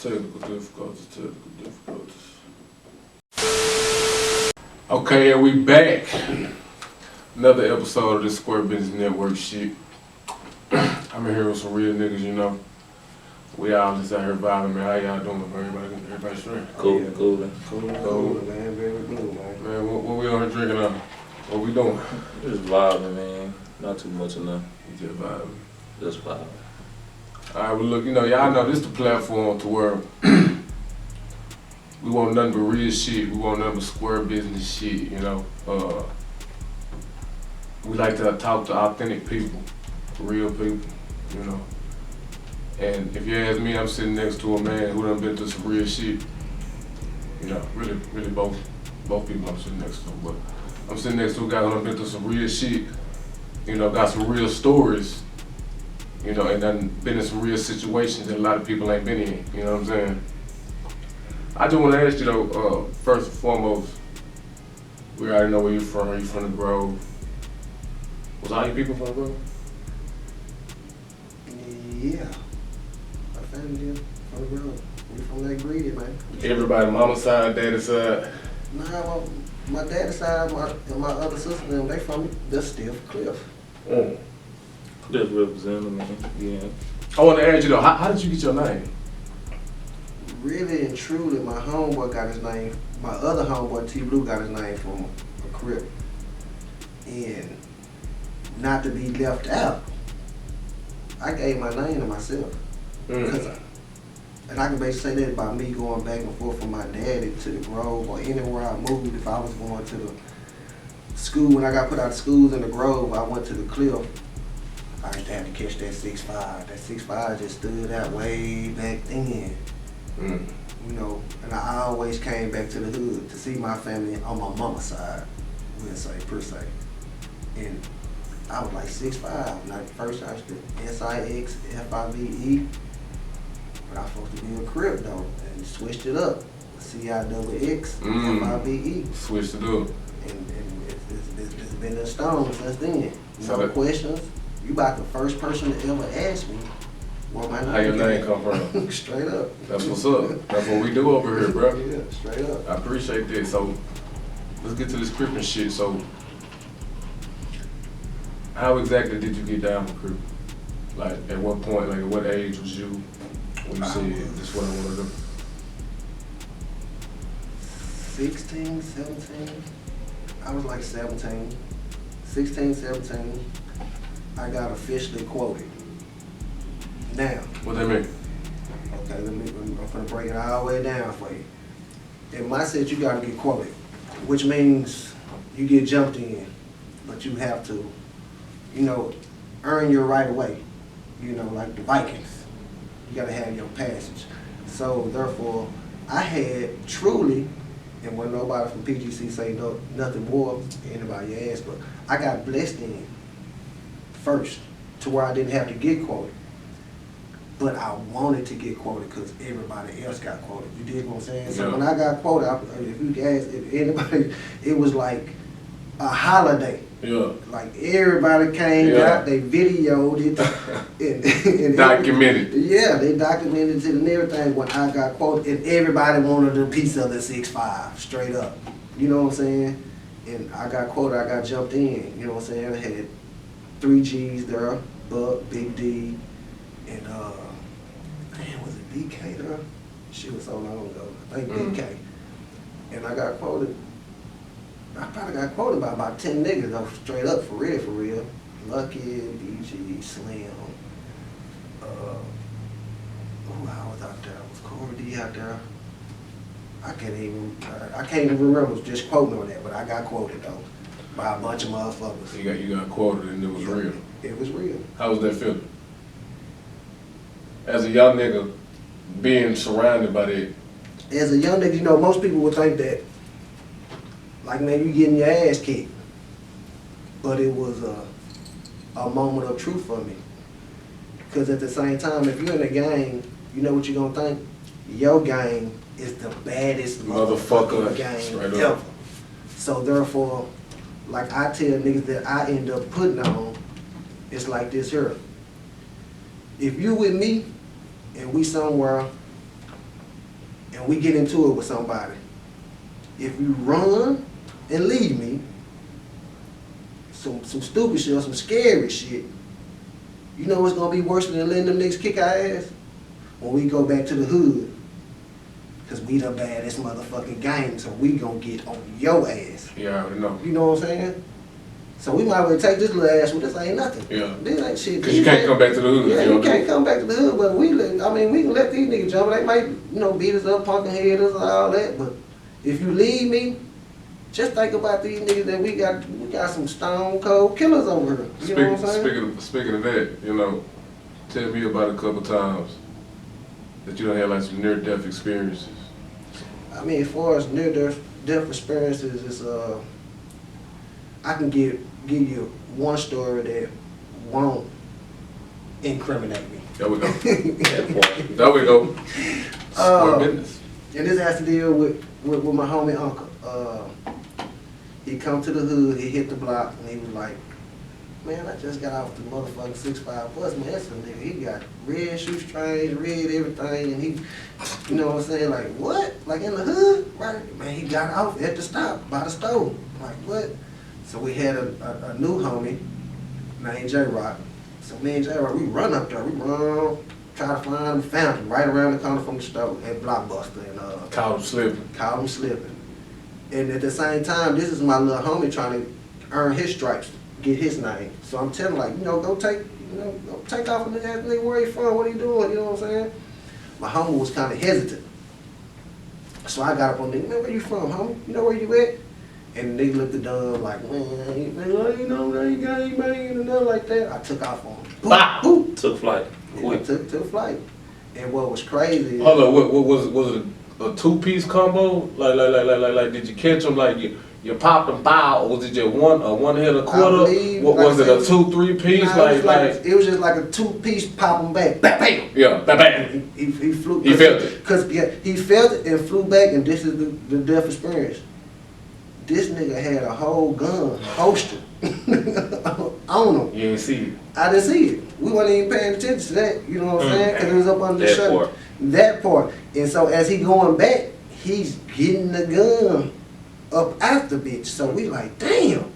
Technical difficulties. Okay, and we back. Another episode of this Square Business Network shit. I'm here with some real niggas, you know. We all just out here vibing, man. How y'all doing, man? Everybody straight? Cool, man. Very blue, man. Man, what we on here drinking on? What we doing? Just vibing, man. Not too much enough. Just vibing. Just vibing. Alright, well look, you know, y'all know this the platform to where we want nothing but real shit. We want nothing but square business shit, you know. We like to talk to authentic people, real people, you know. And if you ask me, I'm sitting next to a man who done been through some real shit. You know, really both people I'm sitting next to. But I'm sitting next to a guy who done been through some real shit. You know, got some real stories. You know, and done been in some real situations that a lot of people ain't been in. You know what I'm saying? I just want to ask you though, first and foremost, we already know where you're from. Are you from the Grove? Was all your people from the Grove? Yeah. My family is from the Grove. We from that greedy, man. Everybody, mama's side, daddy's side. Nah, my daddy's side and my other sister, them, they from the Stiff Cliff. Just representing, man. Yeah. I want to ask you though, how did you get your name? Really and truly, my homeboy got his name. My other homeboy, T Blue, got his name from a crib. And not to be left out, I gave my name to myself. And I can basically say that about me going back and forth from my daddy to the Grove or anywhere I moved. If I was going to the school, when I got put out of schools in the Grove, I went to the Cliff. I used to have to catch that 6'5". That 6'5" just stood out way back then. You know, and I always came back to the hood to see my family on my mama's side, we'll say, per se. And I was like 6'5", like first I used to Cixx, FIVE, but I was supposed to be a crib though, and switched it up, CIXX, FIVE. Switched it up. And it's been in stone since then. So No questions. You about the first person to ever ask me where my name How your name come from? Straight up. That's what's up. That's what we do over here, bro. Yeah, straight up. I appreciate that. So let's get to this crippin' shit. So how exactly did you get down with crip? Like at what point, like at what age was you when you said this is what I want to do? 16, 17. I was like 17. 16, 17. I got officially quoted. Now. What that mean? Okay, I'm gonna break it all the way down for you. In my set, you gotta get quoted, which means you get jumped in, but you have to, you know, earn your right of way. You know, like the Vikings. You gotta have your passage. So therefore, I had truly, and when nobody from PGC say no, nothing more, anybody asked, but I got blessed in first to where I didn't have to get quoted. But I wanted to get quoted because everybody else got quoted. You dig what I'm saying? So when I got quoted, if you ask if anybody, it was like a holiday. Yeah. Like everybody came out, they videoed it. and Documented. Yeah, they documented it and everything when I got quoted. And everybody wanted a piece of the 6'5", straight up. You know what I'm saying? And I got quoted, I got jumped in. You know what I'm saying? I had 3 G's there, Buck, Big D, and man, was it BK there? Shit was so long ago. I think BK. And I got quoted. I probably got quoted by about 10 niggas though, straight up, for real, for real. Lucky, BG, Slim. Who I was out there? Was Corey D out there? I can't even remember just quoting on that, but I got quoted though by a bunch of motherfuckers. You got quoted and it was real. It was real. How was that feeling? As a young nigga, being surrounded by that. As a young nigga, you know, most people would think that, like, man, you getting your ass kicked. But it was a moment of truth for me. Because at the same time, if you're in a gang, you know what you're gonna think? Your gang is the baddest motherfucker gang ever. So therefore, like I tell niggas that I end up putting on, it's like this here. If you with me and we somewhere and we get into it with somebody, if you run and leave me, some stupid shit or some scary shit, you know what's gonna be worse than letting them niggas kick our ass? When we go back to the hood. Cause we the baddest motherfucking gang, so we gonna get on your ass. Yeah, I already know. You know what I'm saying? So we might well take this little ass with this ain't nothing. Yeah. This ain't shit. Cause you can't come back to the hood. Yeah, you can't come back to the hood, but we can let these niggas jump. They might, beat us up, punk and head us and all that, but if you leave me, just think about these niggas that we got some stone cold killers over here. You know what I'm saying? Speaking of that, tell me about a couple times that you done had like some near-death experiences. I mean, as far as near-death experiences, it's I can give you one story that won't incriminate me. There we go. There we go. Smart business. And this has to deal with my homie uncle. He come to the hood, he hit the block, and he was like, man, I just got off the motherfucking 6'5" bus, man, that's a nigga. He got red shoestrings, red everything, and he, you know what I'm saying, like, what? Like in the hood? Right? Man, he got off at the stop, by the stove. Like, what? So we had a new homie named J-Rock. So me and J-Rock, we run up there, we run, try to find him, found him right around the corner from the store at Blockbuster. And Caught him slipping. Caught him slipping. And at the same time, this is my little homie trying to earn his stripes, get his name. So I'm telling him, like, go take off a nigga, where he from, what he doing, you know what I'm saying? My homie was kind of hesitant. So I got up on nigga, man, where you from, homie? You know where you at? And the nigga looked at dumb like, man, I ain't gang banging and nothing like that. I took off on him. Bah! Boop. Took flight. Yeah, took flight. And what was crazy is, Hold on, what was it a two-piece combo? Like did you catch them like you popped them bow, or was it just one hit a quarter? What was it, a 2-3 piece? Nah, it was just like a 2-piece pop them back. Bam, bam. Yeah, bam, bam. He flew. He felt it. Cause he felt it and flew back, and this is the death experience. This nigga had a whole gun holster on him. You ain't see it. I didn't see it. We wasn't even paying attention to that. You know what I'm saying? Because it was up under the That shutter. part. That part. And so as he going back, he's getting the gun up after bitch. So we like, damn.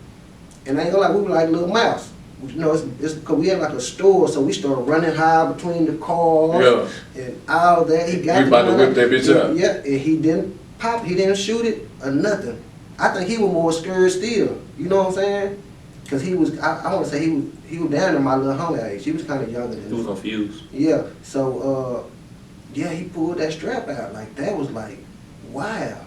And I ain't gonna lie, we were like little mouse. It's because we had like a store, so we started running high between the cars and all that. He got you about to whip that bitch up. Yeah, and he didn't pop, he didn't shoot it or nothing. I think he was more scared still. You know what I'm saying? Because he was, I want to say he was down in my little homie age. He was kind of younger than me. He was confused. Yeah, so, yeah, he pulled that strap out. Like, that was like, wow.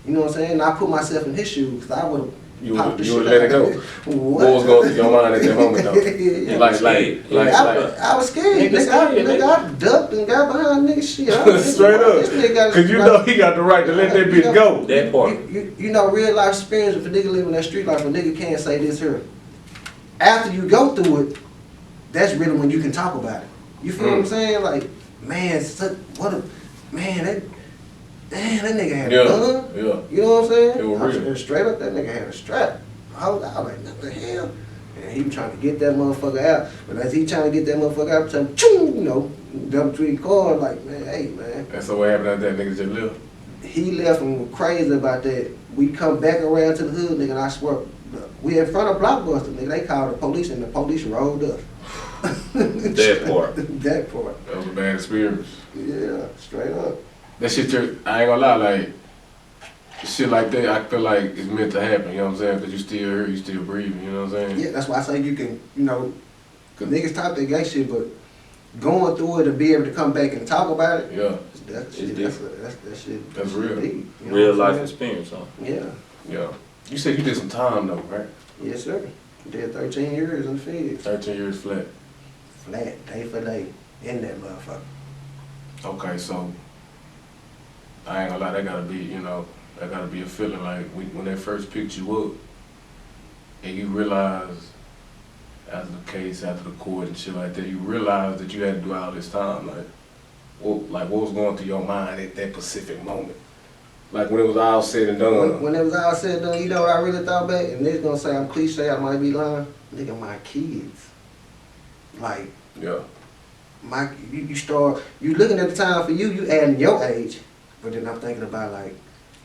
You know what I'm saying? And I put myself in his shoes, because I would have popped the shit would let it go. What was going through your mind at that moment, though? Yeah. I was scared. Nigga, I ducked and got behind nigga shit. Straight up. Because you know he got the right to let that bitch go. That part. You know, real life experience, if a nigga living that street life, a nigga can't say this here. After you go through it, that's really when you can talk about it. You feel what I'm saying? Like, man, that nigga had a gun. Yeah. You know what I'm saying? It was real. Straight up, that nigga had a strap. I was like, what the hell? And he was trying to get that motherfucker out. But as he trying to get that motherfucker out, I'm trying jump between cars, like, man, hey, man. And so what happened after that nigga just left? He left and was crazy about that. We come back around to the hood, nigga, and I swear, we in front of Blockbuster, nigga. They called the police, and the police rolled up. That part. That part. That was a bad experience. Yeah, straight up. That shit, I ain't gonna lie, like, shit like that, I feel like it's meant to happen, you know what I'm saying? Because you still here, you still breathing, you know what I'm saying? Yeah, that's why I say you can, cause niggas talk that gay shit, but going through it and be able to come back and talk about it, Yeah. that's shit. That's real. Deep, you know Real what I'm life saying? experience, huh? Yeah. Yeah. You said you did some time, though, right? Yes, sir. Did 13 years in the field. 13 years flat. Flat, day for day, in that motherfucker. Okay, so, I ain't gonna lie, that gotta be a feeling like when they first picked you up and you realize, after the case, after the court and shit like that, you realize that you had to do all this time. What was going through your mind at that specific moment? Like when it was all said and done. When it was all said and done, you know what I really thought back? And they're gonna say I'm cliche, I might be lying. Nigga, my kids. Like, Yeah. you looking at the time for you adding your age. But then I'm thinking about like,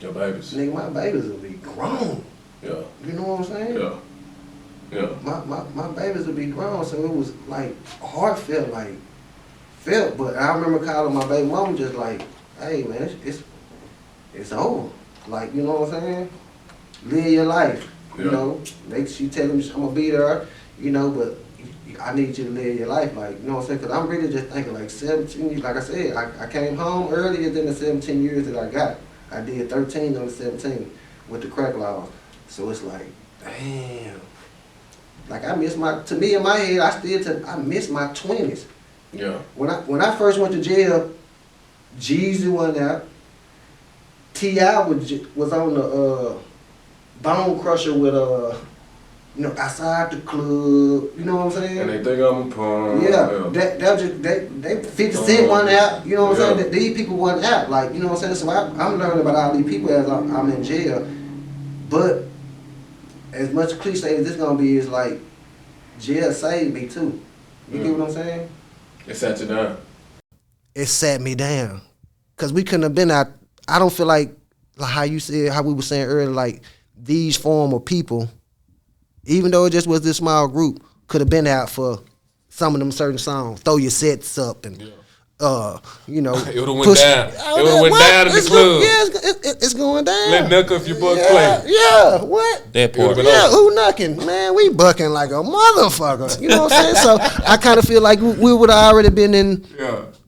Your babies. nigga, my babies will be grown. Yeah. You know what I'm saying? Yeah. Yeah. My babies will be grown, so it was like heartfelt, but I remember calling my baby mama just like, hey man, it's over. Like, you know what I'm saying? Live your life. You Yeah. know, she tell me I'm gonna be there, you know, but I need you to live your life, like, you know what I'm saying? Because I'm really just thinking, like, 17 years, like I said, I came home earlier than the 17 years that I got. I did 13 of the 17 with the crack laws. So it's like, damn. Like, I miss to me in my head, I miss my 20s. Yeah. When I first went to jail, Jeezy went out. T.I. was on the Bone Crusher with you know, outside the club, you know what I'm saying? And they think I'm a punk. Yeah, that was just, they 50 Cent one out, you know what I'm saying? These people wasn't out, like, you know what I'm saying? So I'm learning about all these people as I'm in jail. But as much cliche as this gonna be, is like, jail saved me too. You get what I'm saying? It sat you down. It sat me down. Cause we couldn't have been out. I don't feel like how you said, how we were saying earlier, like these form of people, even though it just was this small group, could have been out for some of them certain songs. Throw your sets up and, you know. It would have went down. It would have went down in the club. Yeah, it's going down. Let knuck if your buck yeah, play. Yeah, what? That part. Yeah, who knucking? Man, we bucking like a motherfucker. You know what I'm saying? So I kind of feel like we would have already been in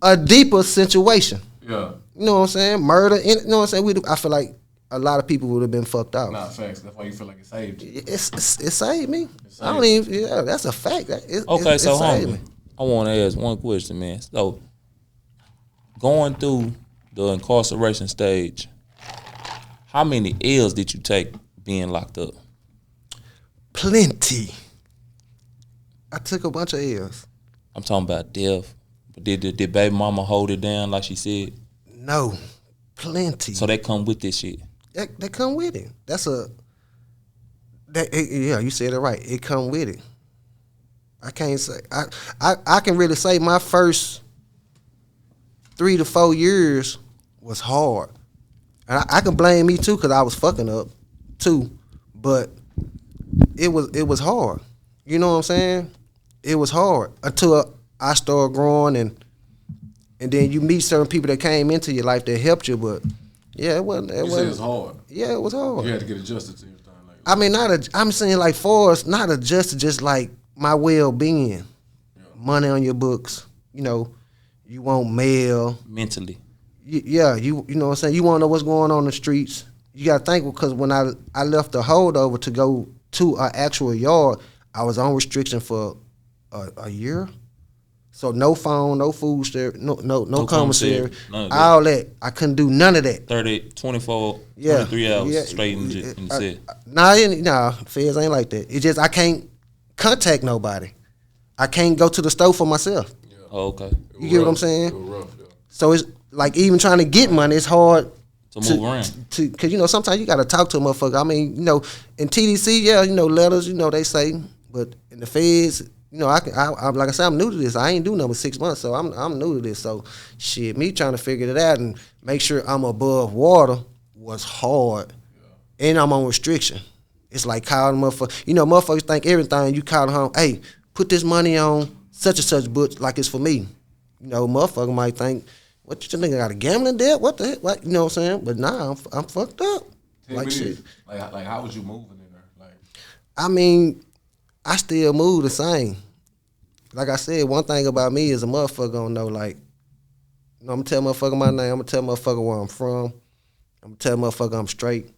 a deeper situation. Yeah. You know what I'm saying? Murder. You know what I'm saying? I feel like a lot of people would have been fucked out. Nah, facts. That's why you feel like it saved you. It saved me. I don't even. Yeah, that's a fact. Okay, so saved me. I want to ask one question, man. So, going through the incarceration stage, how many L's did you take being locked up? Plenty. I took a bunch of L's. I'm talking about death. But did baby mama hold it down like she said? No, plenty. So they come with this shit. They come with it. Yeah, you said it right. It come with it. I can't say I can really say my first 3 to 4 years was hard, and I can blame me too because I was fucking up too, but it was hard. You know what I'm saying? It was hard until I started growing and then you meet certain people that came into your life that helped you, but yeah, it wasn't. You said it's hard. Yeah, it was hard. You had to get adjusted to everything. I mean, I'm saying like for us, not adjusted, just like my well-being, money on your books. You know, you want mail Mentally. you know what I'm saying. You want to know what's going on in the streets. You got to think because when I left the holdover to go to an actual yard, I was on restriction for a year. So no phone, no food service, no commissary, all that. I couldn't do none of that. 24, 23 hours straight in the set. Nah, feds ain't like that. It's just I can't contact nobody. I can't go to the store for myself. Yeah. Oh, okay. You get what I'm saying? It was rough, yeah. So it's like even trying to get money, it's hard to move around. Because, you know, sometimes you got to talk to a motherfucker. I mean, you know, in TDC, yeah, you know, letters, you know, they say, but in the feds, you know, I like I said, I'm new to this. I ain't do nothing but 6 months, so I'm new to this. So, shit, me trying to figure it out and make sure I'm above water was hard. Yeah. And I'm on restriction. It's like calling motherfuckers. You know, motherfuckers think everything. You call home, hey, put this money on such and such book like it's for me. You know, motherfucker might think, what you nigga got a gambling debt? What the heck? What, you know what I'm saying? But nah, I'm fucked up. Like shit. Like how was you moving in there? Like, I mean, I still move the same. Like I said, one thing about me is a motherfucker gonna know, like, you know, I'm gonna tell motherfucker my name, I'm gonna tell motherfucker where I'm from, I'm gonna tell motherfucker I'm straight.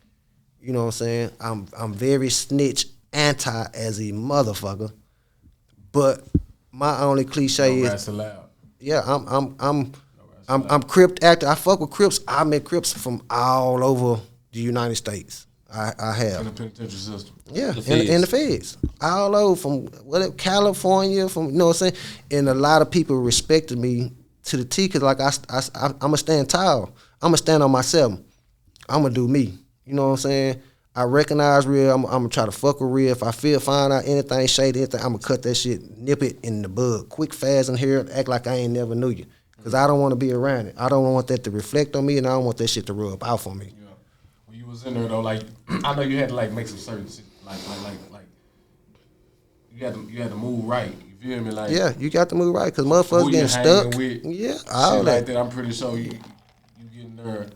You know what I'm saying? I'm very snitch anti as a motherfucker. But my only cliche is yeah, I'm Crip actor. I fuck with Crips. I met Crips from all over the United States. I have. In the penitentiary system. Yeah, in the feds. All over from California, from, you know what I'm saying? And a lot of people respected me to the T because, like, I'm going to stand tall. I'm going to stand on myself. I'm going to do me. You know what I'm saying? I recognize real. I'm going to try to fuck with real. If I find out anything shady, anything, I'm going to cut that shit, nip it in the bud. Quick, fast, and here, act like I ain't never knew you. because I don't want to be around it. I don't want that to reflect on me, and I don't want that shit to rub off on me. Yeah. When you was in there though, like I know you had to like make some certain shit, like you had to move right. You feel me? Like Yeah, you got to move right because motherfuckers getting stuck. Yeah, all shit that. like that. I'm pretty sure you getting there.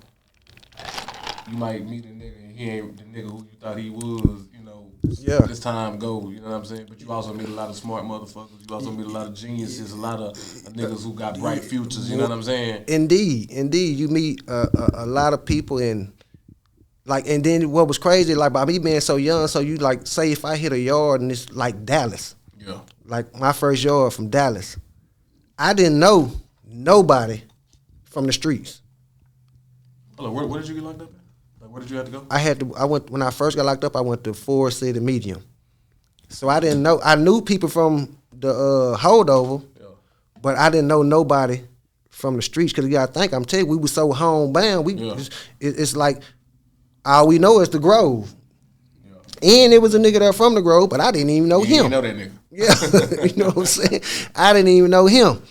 You might meet a nigga and he ain't the nigga who you thought he was. You know, Yeah. This time go. You know what I'm saying? But you also meet a lot of smart motherfuckers. You also meet a lot of geniuses. A lot of niggas who got bright futures. You know what I'm saying? Indeed. You meet a lot of people and then what was crazy, like by me being so young, so you like say if I hit a yard and it's like Dallas, Yeah. like my first yard from Dallas, I didn't know nobody from the streets. Hold on, where did you get locked up at? Like, where did you have to go? I went when I first got locked up. I went to Forest City Medium, so I didn't know. I knew people from the holdover, but I didn't know nobody from the streets because you gotta think. I'm telling you, we were so homebound. It's like. All we know is the Grove. Yeah. And it was a nigga there from the Grove, but I didn't even know him. You didn't know that nigga. Yeah. You know what I'm saying? I didn't even know him.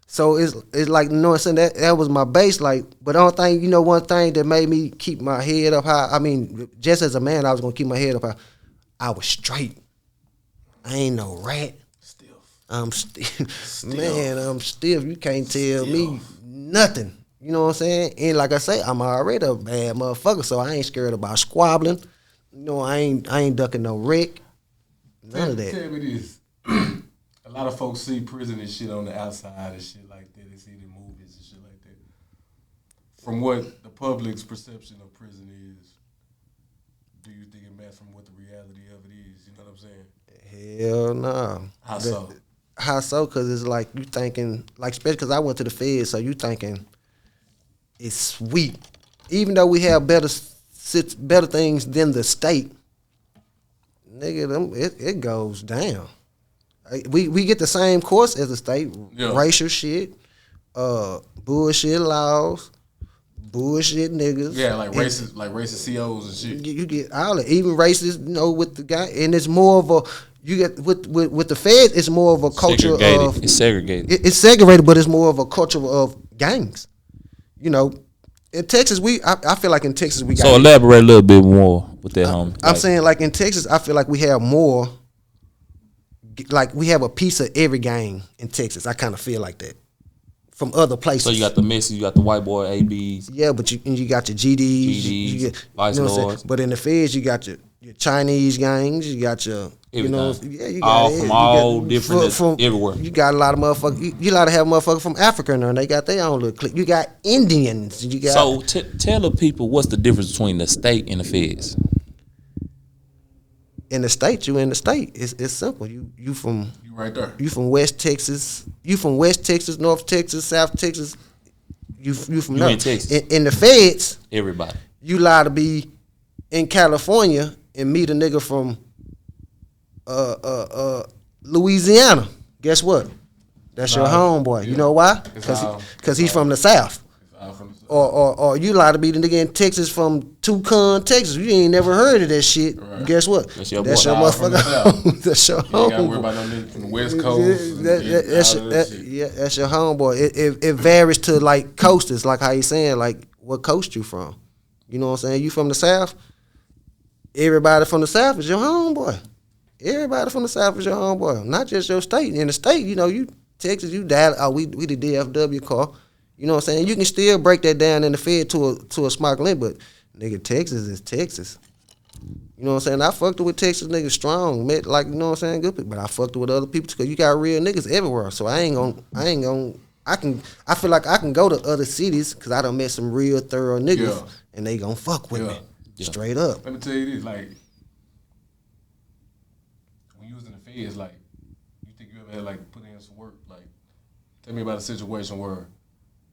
So it's like, you know what I'm saying? That was my base. Like, but the only thing, one thing that made me keep my head up high, I mean, just as a man, I was going to keep my head up high. I was straight. I ain't no rat. Stiff. I'm stiff. Man, I'm stiff. You can't tell me nothing. You know what I'm saying? And like I say, I'm already a bad motherfucker, so I ain't scared about squabbling. You know, I ain't ducking no wreck. None of that. Tell me this. A lot of folks see prison and shit on the outside and shit like that. They see the movies and shit like that. From what the public's perception of prison is, do you think it matches from what the reality of it is? You know what I'm saying? Hell no. How so? How so? Because it's like you thinking, like especially because I went to the Fed, so you thinking, it's sweet. Even though we have better things than the state, nigga, it goes down. We get the same course as the state. Yeah. Racial shit, bullshit laws, bullshit niggas. Yeah, like racist COs and shit. You get all that. Even racist, with the guy, and it's more of a. You get with the Feds, it's more of a culture of. It's segregated. It's segregated, but it's more of a culture of gangs. In Texas, I feel like in Texas we got. So elaborate a little bit more with that, homie. I'm saying like in Texas, I feel like we have more. Like we have a piece of every gang in Texas. I kind of feel like that from other places. So you got the Mexicans, you got the white boy ABs. Yeah, but you got your GDs, Vice Lords. But in the Feds, you got your Chinese gangs, you got your. Everything. You got all from all different from everywhere. You got a lot of motherfuckers. You got to have motherfuckers from Africa in there, and they got their own little clique. You got Indians. You got. So tell the people what's the difference between the state and the Feds. In the state, you in the state. It's simple. You right there. You from West Texas. You from West Texas, North Texas, South Texas. You from there. In Texas. In the Feds, everybody. You lie to be in California and meet a nigga from. Louisiana. Guess what? That's your homeboy. Yeah. You know why? Because he's from the South. Or you lie to be the nigga in Texas from Tucson, Texas. You ain't never heard of that shit. Right. Guess what? That's your motherfucker. That's your homeboy. You ain't got to worry about no nigga from the West Coast. That's your homeboy. It varies to like coasters, like how you saying, like what coast you from. You know what I'm saying? You from the South? Everybody from the South is your homeboy. Everybody from the South is your homeboy, not just your state. In the state, you Texas, you dial. Oh, we the DFW car. You know what I'm saying? You can still break that down in the Fed to a smart link, but nigga, Texas is Texas. You know what I'm saying? I fucked with Texas niggas strong, met like you know what I'm saying, good people. But I fucked with other people because you got real niggas everywhere. So I feel like I can go to other cities because I done met some real thorough niggas and they gonna fuck with me straight up. Let me tell you this, like. Is like, you think you ever had like put in some work? Like, tell me about a situation where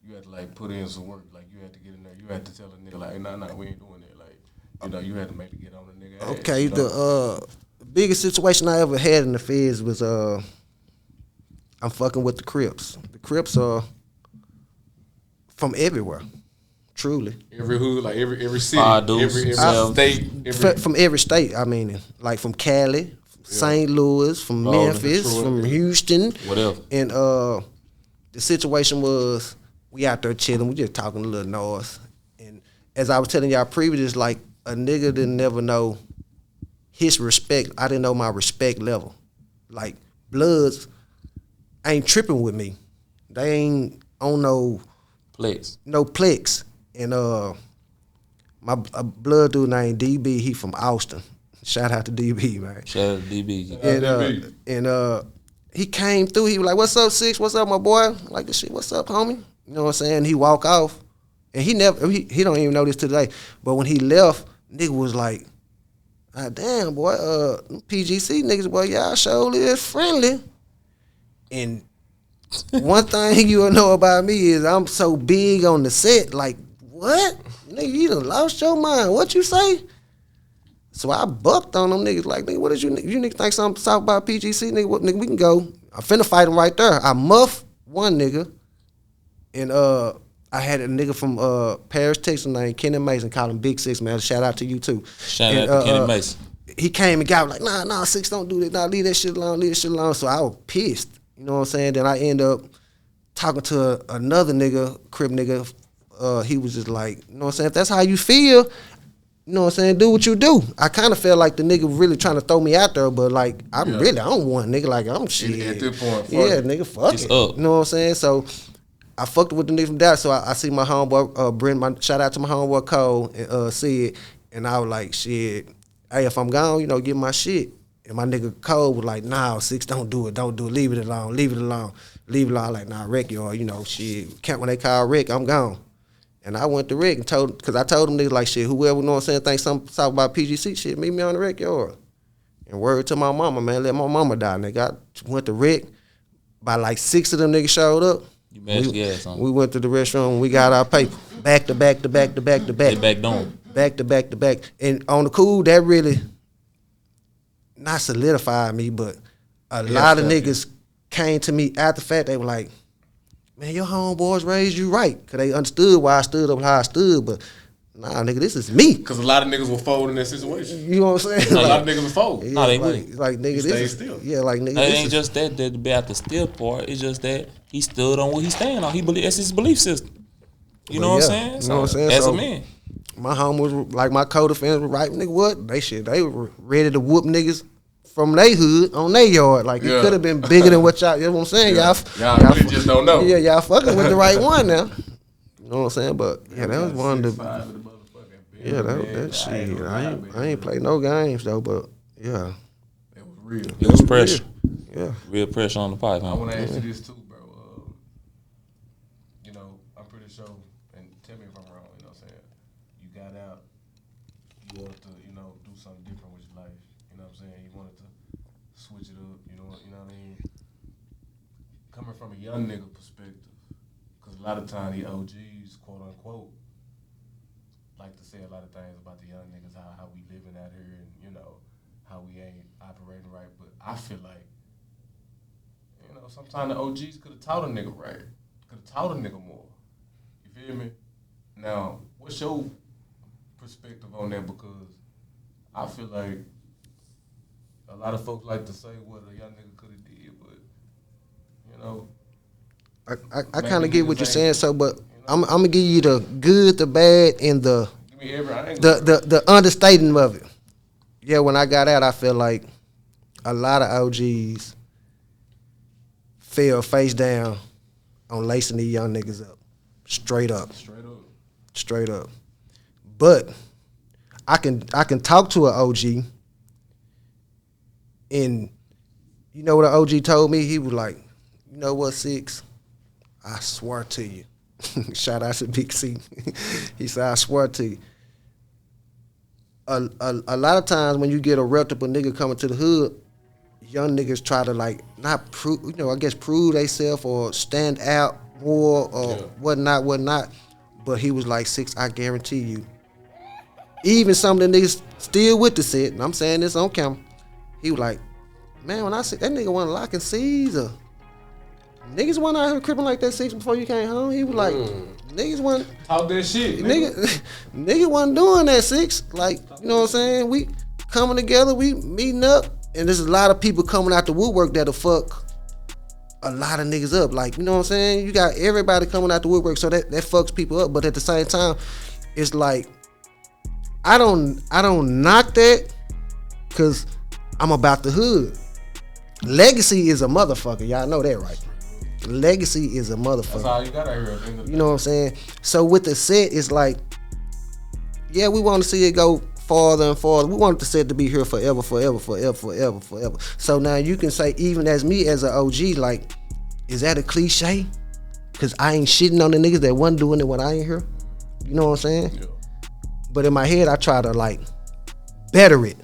you had to like put in some work. Like, you had to get in there. You had to tell a nigga like, hey, nah, we ain't doing that. Like, you had to maybe get on the nigga. Okay, ass, the biggest situation I ever had in the Feds was I'm fucking with the Crips. The Crips are from everywhere. Truly. Every hood, like every city, every state, from every state. I mean, like from Cali. St. Louis, from Memphis, Detroit, from Houston. Whatever. And the situation was we out there chilling, we just talking a little noise. And as I was telling y'all previous, like a nigga didn't never know his respect. I didn't know my respect level. Like Bloods ain't tripping with me. They ain't on no plex. And my blood dude named DB, he from Austin. Shout out to DB, man. Shout out to DB. And he came through. He was like, "What's up, Cixx? What's up, my boy?" I'm like, "This shit, what's up, homie?" You know what I'm saying? He walk off, and he don't even know this today. But when he left, nigga was like, "Ah, damn, boy, PGC niggas, boy, y'all surely is friendly." And one thing you know about me is I'm so big on the set. Like, what? Nigga, you done lost your mind. What you say? So I bucked on them niggas like, nigga, what is you niggas think something talk about PGC, nigga? What, nigga, we can go. I finna fight him right there. I muff one nigga, and I had a nigga from Paris, Texas named Kenny Mason, call him Big Cixx, man. Shout out to you too. Shout out to Kenny Mason. He came and got me like, nah, Cixx, don't do this. Nah, leave that shit alone. So I was pissed. You know what I'm saying? Then I end up talking to another nigga, Crip nigga. He was just like, you know what I'm saying? If that's how you feel, you know what I'm saying, do what you do. I kind of felt like the nigga really trying to throw me out there, but like, I don't want nigga like I'm shit. At this point, nigga, fuck it's it. Up. You know what I'm saying? So I fucked with the nigga from Dallas. So I see my homeboy, Brent, shout out to my homeboy Cole, and Sid, and I was like, shit, hey, if I'm gone, you know, get my shit. And my nigga Cole was like, nah, Cixx, don't do it, leave it alone. I'm like, nah, Rick, y'all, you know, shit, when they call Rick, I'm gone. And I went to Rick and because I told them niggas like, shit, whoever, you know what I'm saying, think something talk about PGC shit, meet me on the Rick yard. And word to my mama, man, let my mama die, nigga. I went to Rick, by like 6 of them niggas showed up. You mashed gas on. We went to the restaurant and we got our paper. Back to back. They back down. Back to back. And on the cool, that really not solidified me, but a lot of niggas came to me after the fact. They were like, man, your homeboys raised you right. Because they understood why I stood up how I stood. But nah, nigga, this is me. Because a lot of niggas will fold in that situation. You know what I'm saying? A lot of niggas will fold. Yeah, No, they like, wouldn't. like, nigga, Stay this still. is, yeah, like, nigga, It this ain't is, just that about the still part. It's just that he stood on what he stand on. He believe that's his belief system. You know what I'm saying? You know what I'm saying? As So, a man. my homies, like my co-defenders, were right, nigga, what? They were ready to whoop niggas from their hood on their yard. Like, it could have been bigger than what y'all, you know what I'm saying? Yeah. Y'all really just don't know. Yeah, y'all fucking with the right one now. You know what I'm saying? But, yeah, that was one of the, yeah, that shit. I ain't play no games, though, but, yeah. It was real. It was pressure. Yeah. Real pressure on the pipe, huh? I want to ask you this too, bro. You know, I'm pretty sure, and tell me if I'm wrong, you know what I'm saying? You got out, you wanted to, you know, do something different with your life. You know what I'm saying? You wanted to switch it up, you know what I mean? Coming from a young nigga perspective, because a lot of times the OGs, quote unquote, like to say a lot of things about the young niggas, how we living out here and, you know, how we ain't operating right. But I feel like, you know, sometimes the OGs could have taught a nigga right. Could have taught a nigga more. You feel me? Now, what's your perspective on that? Because I feel like a lot of folks like to say what a young nigga could have did, but, you know. I kind of get what you're saying, so, but I'm gonna give you the good, the bad, and the understatement of it. Yeah, when I got out, I feel like a lot of OGs fell face down on lacing these young niggas up, straight up. But I can talk to an OG, and you know what an OG told me? He was like, you know what, Cixx? I swear to you. Shout out to Big C. He said, I swear to you. A lot of times when you get a reputable nigga coming to the hood, young niggas try to like not prove, you know, I guess prove themselves or stand out more or whatnot. But he was like, Cixx, I guarantee you. Even some of the niggas still with the set, and I'm saying this on camera, he was like, man, when I see that nigga wasn't locking C's niggas wasn't out here cripping like that Cixx before you came home. He was like, niggas wasn't Talk that shit, nigga wasn't doing that, Cixx. Like, you know what I'm saying? We coming together, we meeting up, and there's a lot of people coming out the woodwork that'll fuck a lot of niggas up. Like, you know what I'm saying? You got everybody coming out the woodwork, so that fucks people up. But at the same time, it's like I don't knock that because I'm about the hood. Legacy is a motherfucker. Y'all know that, right? Legacy is a motherfucker. That's all you got out here at the end of the You know what I'm saying? So with the set, it's like, yeah, we want to see it go farther and farther. We want the set to be here forever. So now you can say, even as me as an OG, like, is that a cliche? Cause I ain't shitting on the niggas that wasn't doing it when I ain't here. You know what I'm saying? Yeah. But in my head, I try to like better it.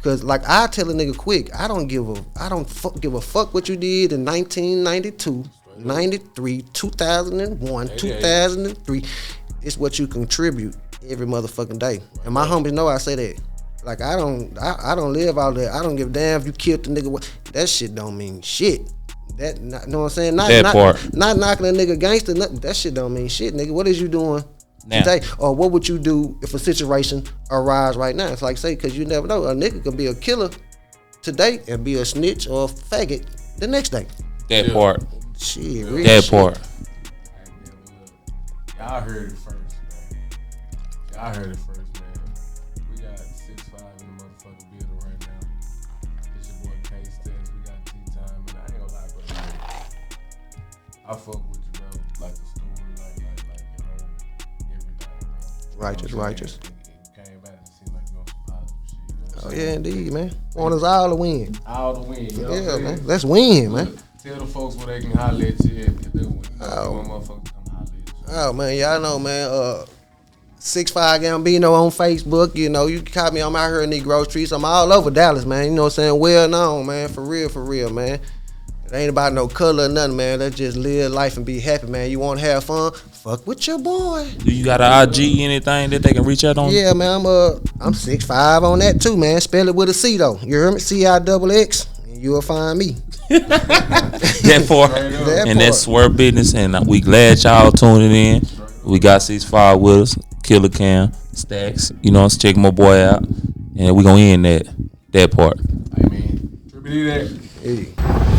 Cause like I tell a nigga quick, I don't give a fuck what you did in 1992, 93, 2001, 2003. It's what you contribute every motherfucking day. And my homies know I say that. Like I don't live out there. I don't give a damn if you killed the nigga. That shit don't mean shit. That know what I'm saying? Not knocking a nigga gangster. That shit don't mean shit, nigga. What is you doing now today? Or what would you do if a situation arise right now? It's like say, cause you never know. A nigga can be a killer today and be a snitch or a faggot the next day. That part. Shit, that shit. part. Y'all heard it first, man. Y'all heard it first, man. We got 6'5" in the motherfucking building right now. It's your boy K-Stacks. We got T-Time, and I ain't gonna lie, bro. I fuck with you, bro. Like the story, like your whole everything, bro. Righteous. It came back and seemed like you know some positive shit. Oh yeah, indeed, man. Want us all to win. All the win, you know what I'm Yeah, saying? man. Let's win, man. Tell the folks where they can holler at you if they want motherfuckers to come holler at you. Oh man, y'all know, man. 6'5" Gambino on Facebook. You know, you can call me. I'm out here in these groceries. I'm all over Dallas, man. You know what I'm saying? Well known, man. For real, man. It ain't about no color or nothing, man. Let's just live life and be happy, man. You want to have fun? Fuck with your boy. Do you got an IG, anything that they can reach out on? Yeah, man. I'm 6'5" on that too, man. Spell it with a C though. You hear me? CIXX. And you'll find me. That part. And that's Swerve Business, and we glad y'all tuning in. We got Cixx with us, Killer Cam, Stacks. You know, let's check my boy out, and we gonna end that part. I mean, that. Hey.